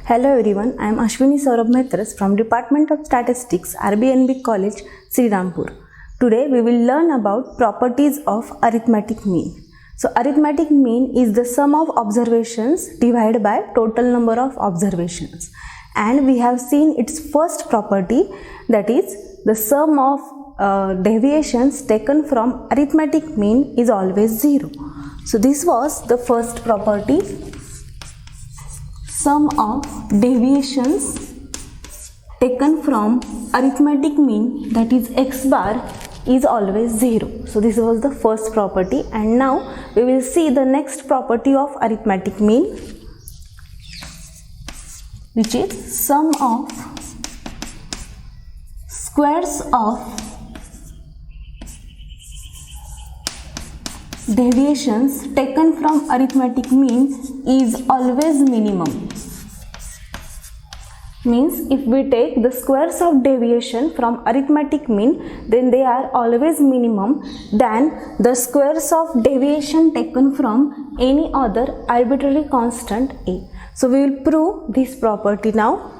Hello everyone, I am Ashwini Saurabh Mehtas from Department of Statistics, RBNB College, Srirampur. Today we will learn about properties of arithmetic mean. So arithmetic mean is the sum of observations divided by total number of observations. And we have seen its first property, that is the sum of deviations taken from arithmetic mean is always 0. So this was the first property. Sum of deviations taken from arithmetic mean, that is x bar, is always 0. So this was the first property, and now we will see the next property of arithmetic mean, which is sum of squares of deviations taken from arithmetic mean is always minimum. Means if we take the squares of deviation from arithmetic mean, then they are always minimum than the squares of deviation taken from any other arbitrary constant a. So we will prove this property now.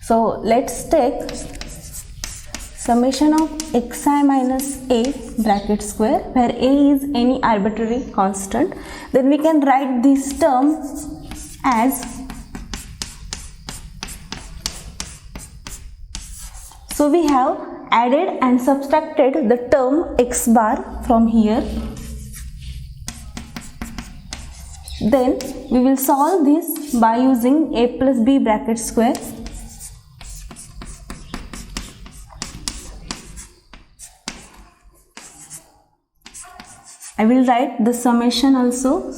So let's take summation of xi minus a bracket square, where a is any arbitrary constant. Then we can write this term as, so we have added and subtracted the term x bar from here. Then we will solve this by using a plus b bracket square. I will write the summation also.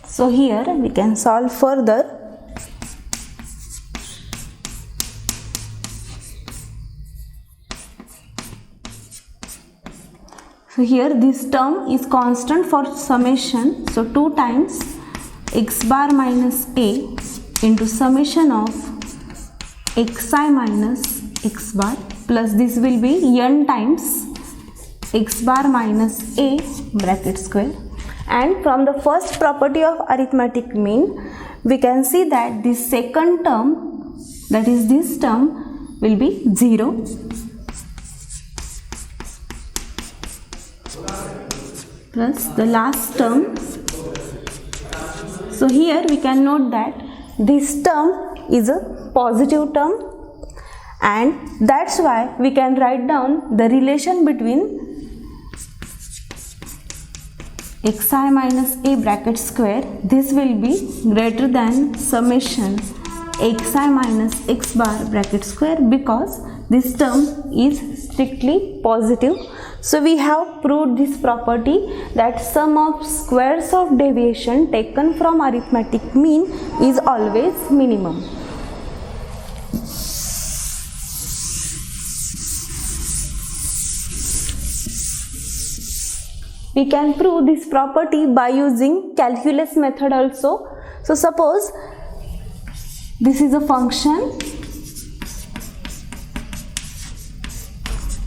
So here we can solve further. So here this term is constant for summation. So 2 times x bar minus a into summation of xi minus x bar, plus this will be n times x bar minus a bracket square. And from the first property of arithmetic mean, we can see that the second term, that is this term, will be 0. Plus the last term. So here we can note that this term is a positive term, and that's why we can write down the relation between xi minus a bracket square. This will be greater than summation xi minus x bar bracket square, because this term is strictly positive. So we have proved this property, that sum of squares of deviation taken from arithmetic mean is always minimum. We can prove this property by using calculus method also. So suppose this is a function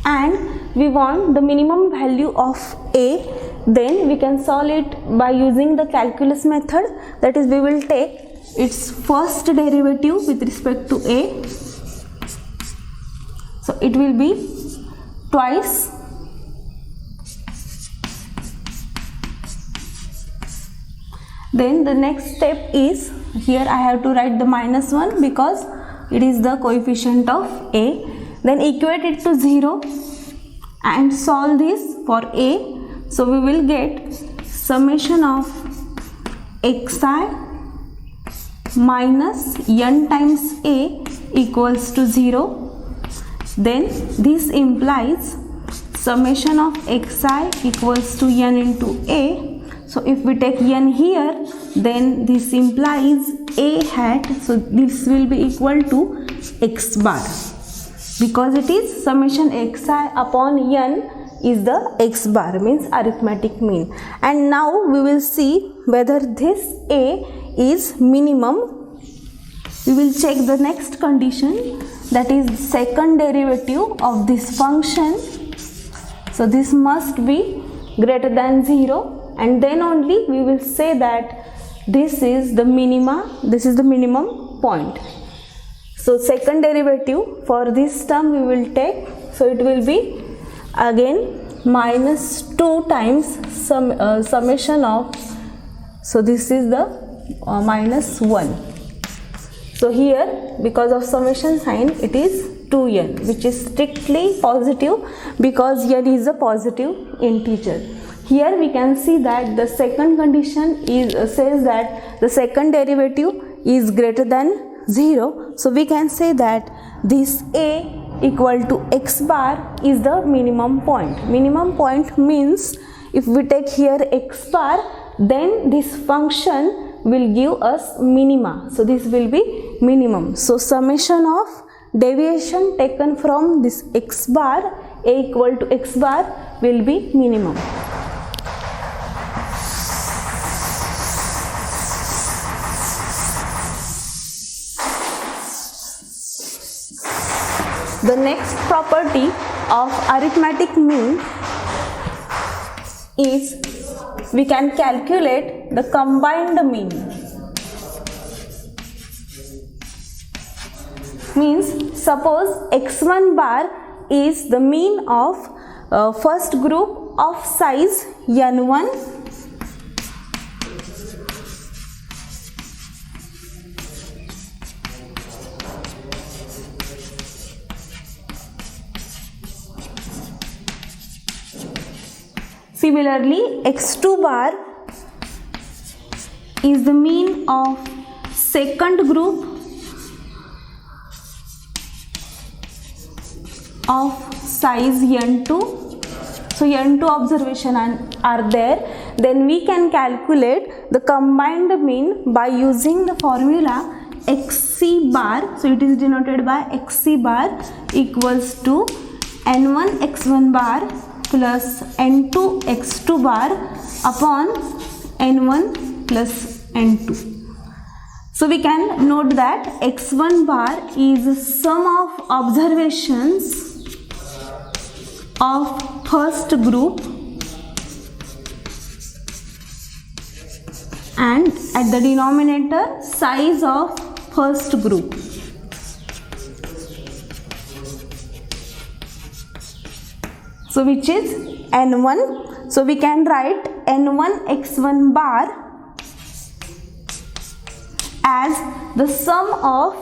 and we want the minimum value of a, then we can solve it by using the calculus method. That is, we will take its first derivative with respect to a. So it will be twice then the next step is, here I have to write the -1 because it is the coefficient of a. Then equate it to 0 and solve this for a. So we will get summation of xi minus n times a equals to 0. Then this implies summation of xi equals to n into a. So if we take n here, then this implies a hat. So this will be equal to x bar, because it is summation xi upon n is the x bar, means arithmetic mean. And now we will see whether this a is minimum. We will check the next condition, that is second derivative of this function. So this must be greater than 0, and then only we will say that this is the minimum point. So second derivative for this term we will take, so it will be again minus 2 times summation of, so this is the minus 1. So here, because of summation sign, it is 2n, which is strictly positive because n is a positive integer. Here we can see that the second condition says that the second derivative is greater than 0. So we can say that this a equal to x bar is the minimum point. Minimum point means if we take here x bar, then this function will give us minima. So this will be minimum. So summation of deviation taken from this x bar, a equal to x bar, will be minimum. The next property of arithmetic mean is we can calculate the combined mean. Means suppose x1 bar is the mean of first group of size n1, similarly x2 bar is the mean of second group of size n2. So n2 observation are there, then we can calculate the combined mean by using the formula xc bar. So it is denoted by xc bar equals to n1 x1 bar plus n2 x2 bar upon n1 plus n2. So we can note that x1 bar is sum of observations of first group and at the denominator size of first group. So which is n1. So we can write n1 x1 bar as the sum of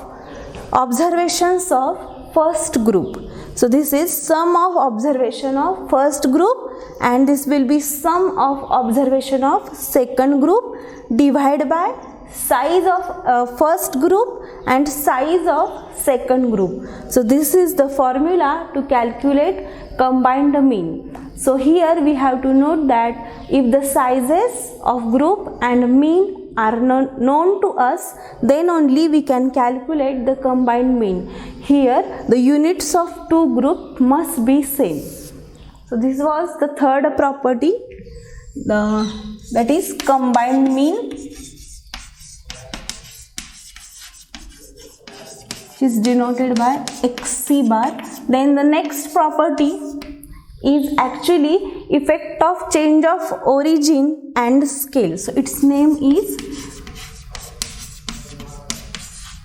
observations of first group. So this is sum of observation of first group and this will be sum of observation of second group divided by size of first group and size of second group. So this is the formula to calculate combined mean. So here we have to note that if the sizes of group and mean are known to us, then only we can calculate the combined mean. Here the units of two groups must be same. So this was the third property, that is combined mean, which is denoted by xc bar. Then the next property is actually effect of change of origin and scale. So its name is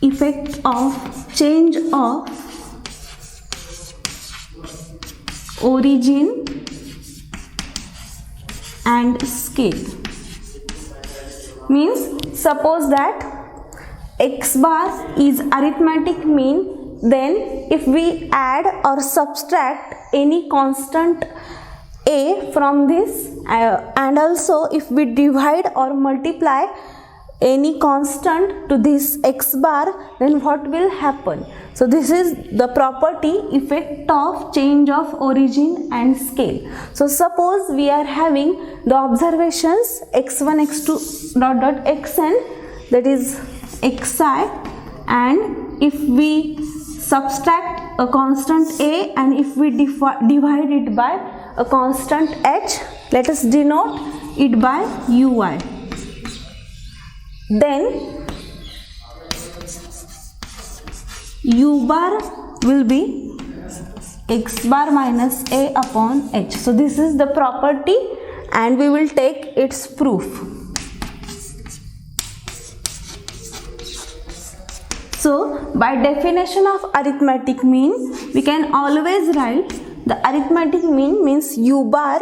effect of change of origin and scale. Means suppose that x bar is arithmetic mean, then if we add or subtract any constant a from this and also if we divide or multiply any constant to this x bar, then what will happen? So this is the property effect of change of origin and scale. So suppose we are having the observations x1 x2 dot dot xn, that is xi, and if we subtract a constant a and if we divide it by a constant h, let us denote it by ui. Then u bar will be x bar minus a upon h. So this is the property and we will take its proof. So by definition of arithmetic mean, we can always write the arithmetic mean means u bar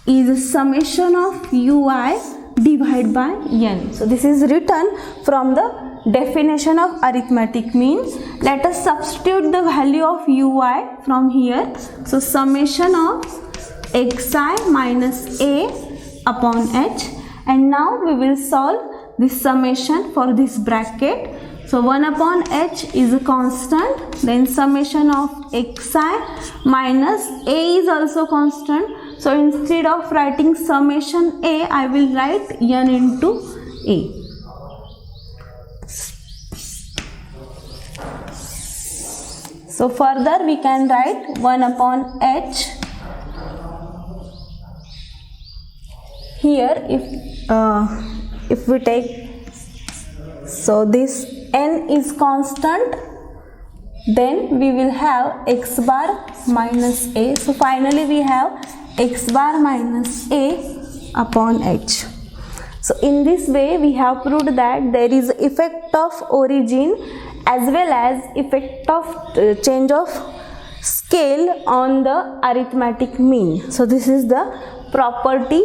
is a summation of ui divided by n. So this is written from the definition of arithmetic mean. Let us substitute the value of ui from here. So summation of xi minus a upon h, and now we will solve this summation for this bracket. So 1 upon h is a constant, then summation of xi minus a is also constant. So instead of writing summation a, I will write n into a. So further we can write 1 upon h. Here if we take, so this n is constant, then we will have x bar minus a. So finally we have x bar minus a upon h. So in this way we have proved that there is effect of origin as well as effect of change of scale on the arithmetic mean. So this is the property.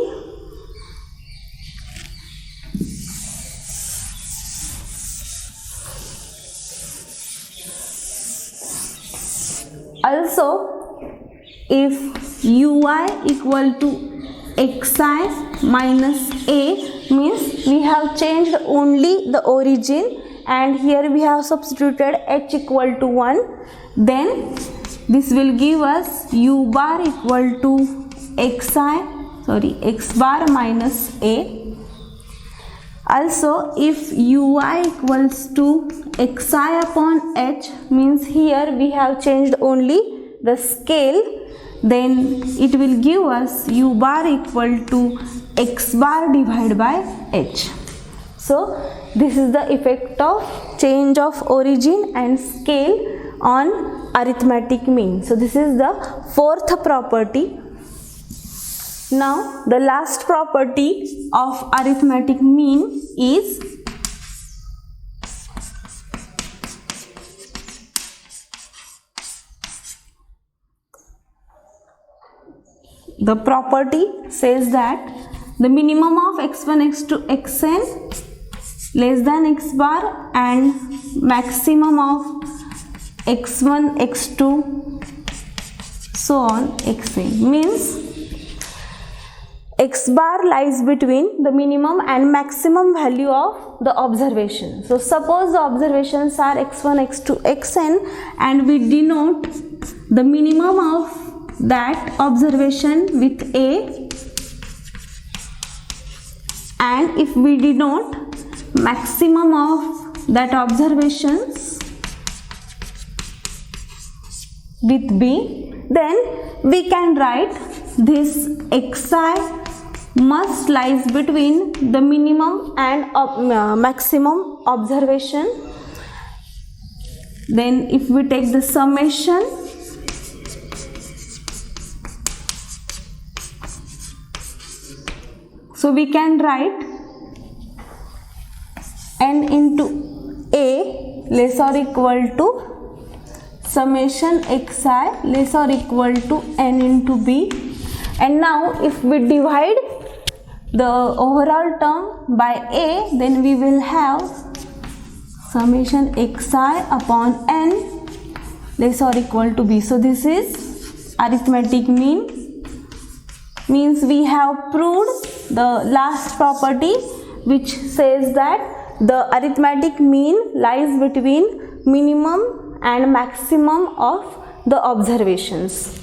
Also, if ui equal to xi minus a means we have changed only the origin, and here we have substituted h equal to 1, then this will give us u bar equal to x bar minus a. Also, if ui equals to xi upon h means here we have changed only the scale, then it will give us u bar equal to x bar divided by h. So this is the effect of change of origin and scale on arithmetic mean. So this is the fourth property. Now the last property of arithmetic mean is the property says that the minimum of x1, x2, xn less than x bar and maximum of x1, x2 so on xn means x bar lies between the minimum and maximum value of the observation. So suppose the observations are x1, x2, xn and we denote the minimum of that observation with a, and if we denote maximum of that observations with b, then we can write this xi must lies between the minimum and maximum observation. Then if we take the summation, so we can write n into a less or equal to summation xi less or equal to n into b. And now if we divide the overall term by a, then we will have summation xi upon n less or equal to b. So this is arithmetic mean, means we have proved the last property which says that the arithmetic mean lies between minimum and maximum of the observations.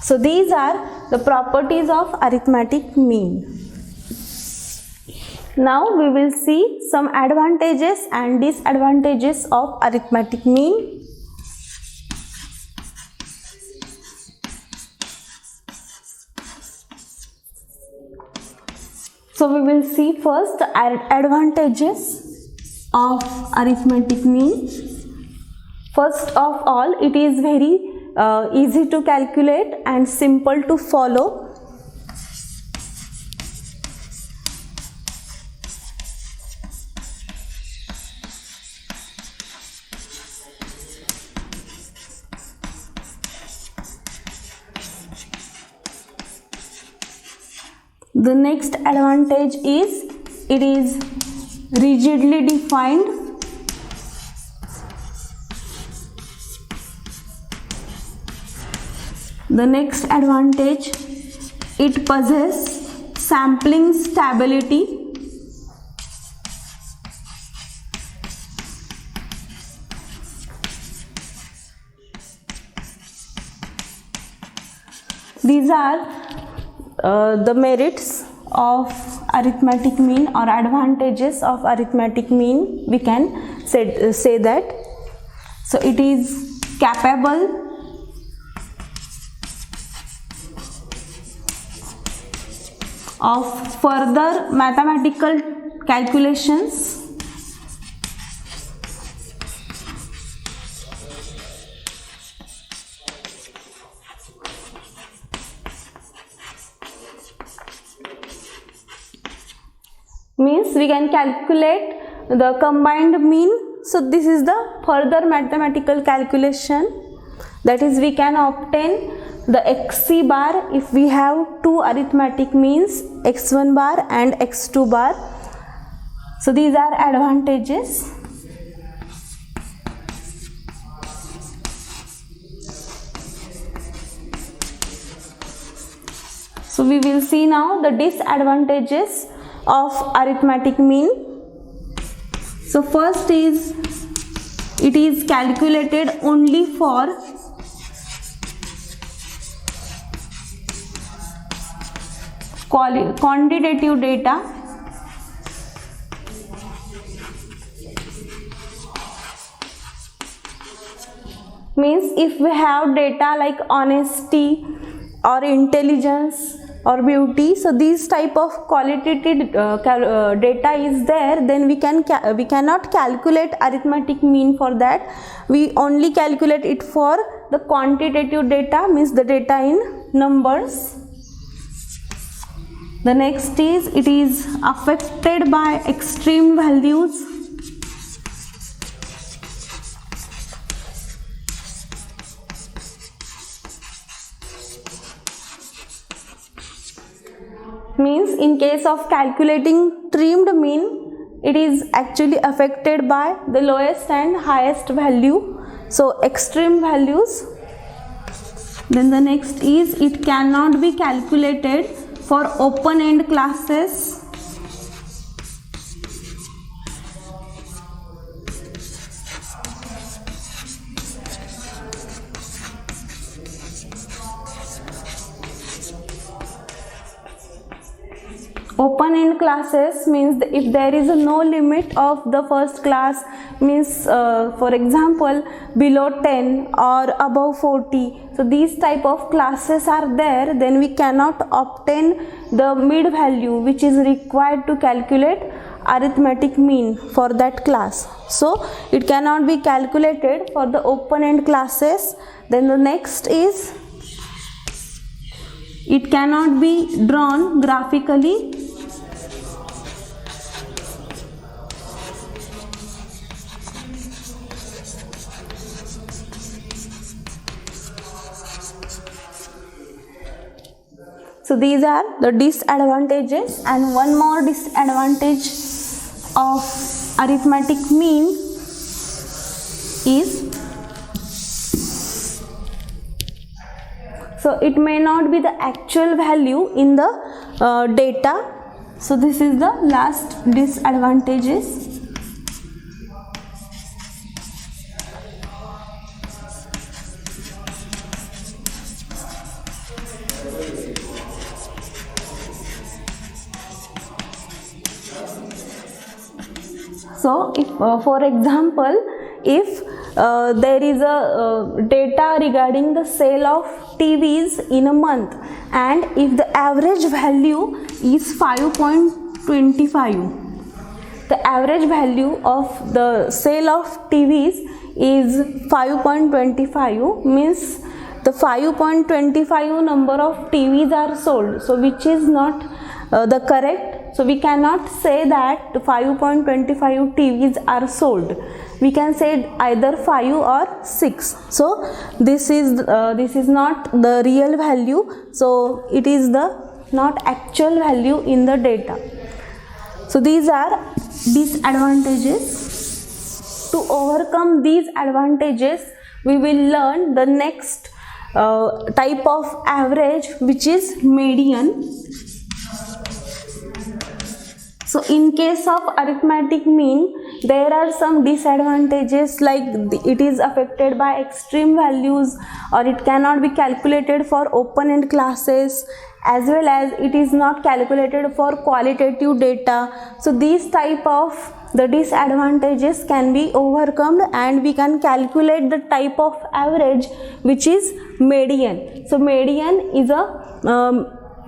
So these are the properties of arithmetic mean. Now we will see some advantages and disadvantages of arithmetic mean. So we will see first the advantages of arithmetic mean. First of all, it is very easy to calculate and simple to follow. The next advantage is it is rigidly defined. The next advantage, it possesses sampling stability. These are the merits of arithmetic mean or advantages of arithmetic mean, we can say that. So it is capable of further mathematical calculations. Means we can calculate the combined mean. So this is the further mathematical calculation, that is we can obtain the xc bar if we have two arithmetic means, x1 bar and x2 bar. So these are advantages. So we will see now the disadvantages of arithmetic mean. So first is it is calculated only for quantitative data. Means if we have data like honesty or intelligence or beauty, so these type of qualitative data is there, then we cannot calculate arithmetic mean for that. We only calculate it for the quantitative data, means the data in numbers. The next is it is affected by extreme values. Means in case of calculating trimmed mean, it is actually affected by the lowest and highest value, so extreme values. Then the next is it cannot be calculated for open end classes. Open end classes means if there is no limit of the first class, means for example below 10 or above 40, so these type of classes are there, then we cannot obtain the mid value which is required to calculate arithmetic mean for that class. So it cannot be calculated for the open end classes. Then the next is it cannot be drawn graphically. So these are the disadvantages, and one more disadvantage of arithmetic mean is, so it may not be the actual value in the data. So this is the last disadvantages. So if for example, if there is a data regarding the sale of TVs in a month, and if the average value is 5.25, the average value of the sale of TVs is 5.25, means the 5.25 number of TVs are sold, so which is not the correct. So we cannot say that 5.25 TVs are sold. We can say either 5 or 6. So this is not the real value. So it is the not actual value in the data. So these are disadvantages. To overcome these advantages, we will learn the next type of average, which is median. So in case of arithmetic mean, there are some disadvantages, like it is affected by extreme values, or it cannot be calculated for open-end classes, as well as it is not calculated for qualitative data. So these type of the disadvantages can be overcome, and we can calculate the type of average which is median. So median is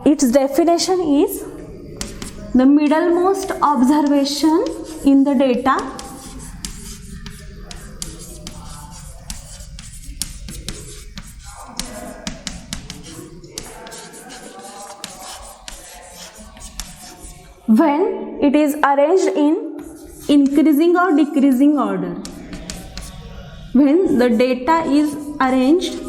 its definition is the middlemost observation in the data when it is arranged in increasing or decreasing order. When the data is arranged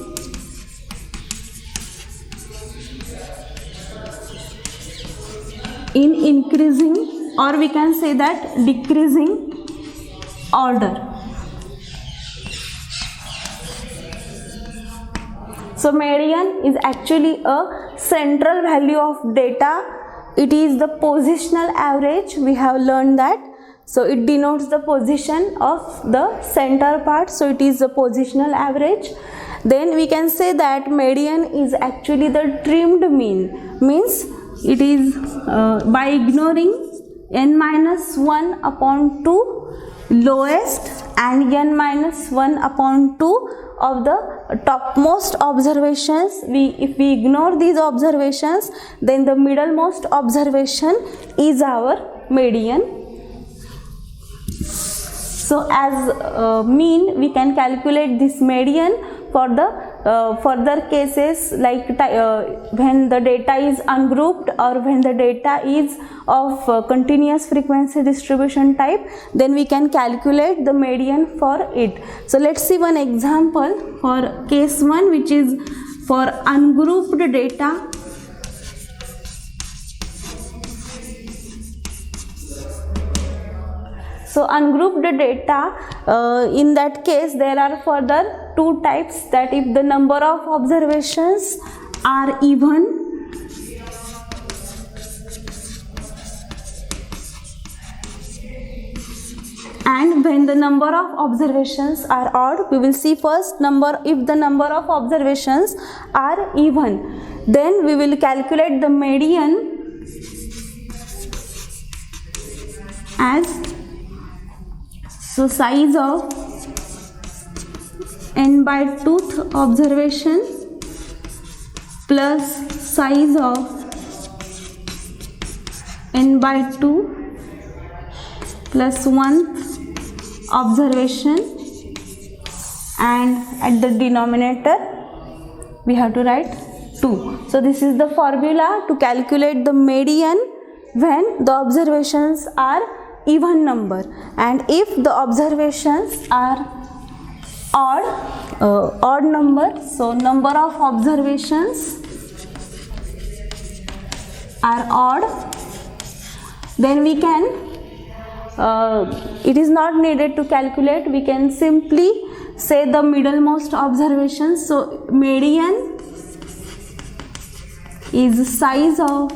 in increasing, or we can say that decreasing order. So median is actually a central value of data. It is the positional average. We have learned that. So it denotes the position of the center part. So it is the positional average. Then we can say that median is actually the trimmed mean. Means it is by ignoring n-1 upon 2 lowest and n-1 upon 2 of the topmost observations. If we ignore these observations, then the middlemost observation is our median. So as mean, we can calculate this median for the further cases, like when the data is ungrouped, or when the data is of continuous frequency distribution type, then we can calculate the median for it. So let's see one example for case 1, which is for ungrouped data. So ungrouped data, in that case there are further two types, that if the number of observations are even, and when the number of observations are odd. We will see first if the number of observations are even, then we will calculate the median as size of n by 2th observation plus size of n by 2 plus 1th observation, and at the denominator we have to write 2. So this is the formula to calculate the median when the observations are even number, and if the observations are odd number, so number of observations are odd, then we can it is not needed to calculate, we can simply say the middlemost observation. So median is size of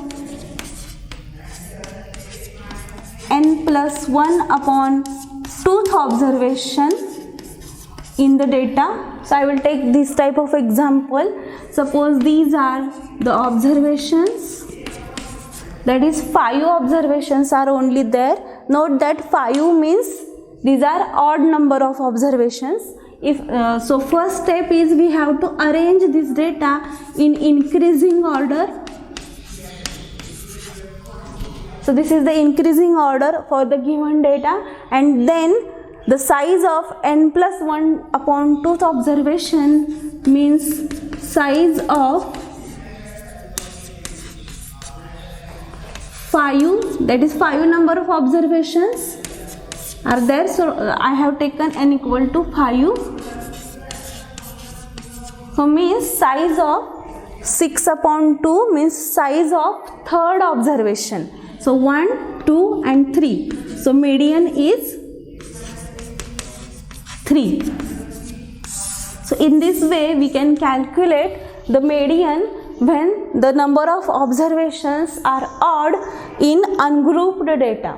n plus 1 upon 2th observation in the data. So I will take this type of example. Suppose these are the observations, that is 5 observations are only there. Note that 5 means these are odd number of observations. So first step is we have to arrange this data in increasing order. So this is the increasing order for the given data, and then the size of n plus 1 upon 2th observation means size of 5, that is 5 number of observations are there. So I have taken n equal to 5. So means size of 6 upon 2 means size of third observation. So 1, 2 and 3. So median is 3. So in this way we can calculate the median when the number of observations are odd in ungrouped data.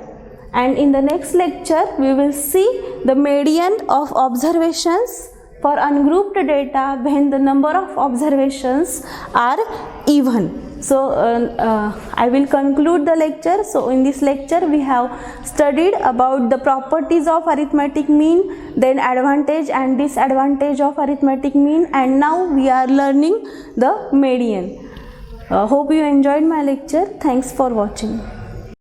And in the next lecture we will see the median of observations for ungrouped data when the number of observations are even. So I will conclude the lecture. So in this lecture we have studied about the properties of arithmetic mean, then advantage and disadvantage of arithmetic mean, and now we are learning the median. Hope you enjoyed my lecture. Thanks for watching.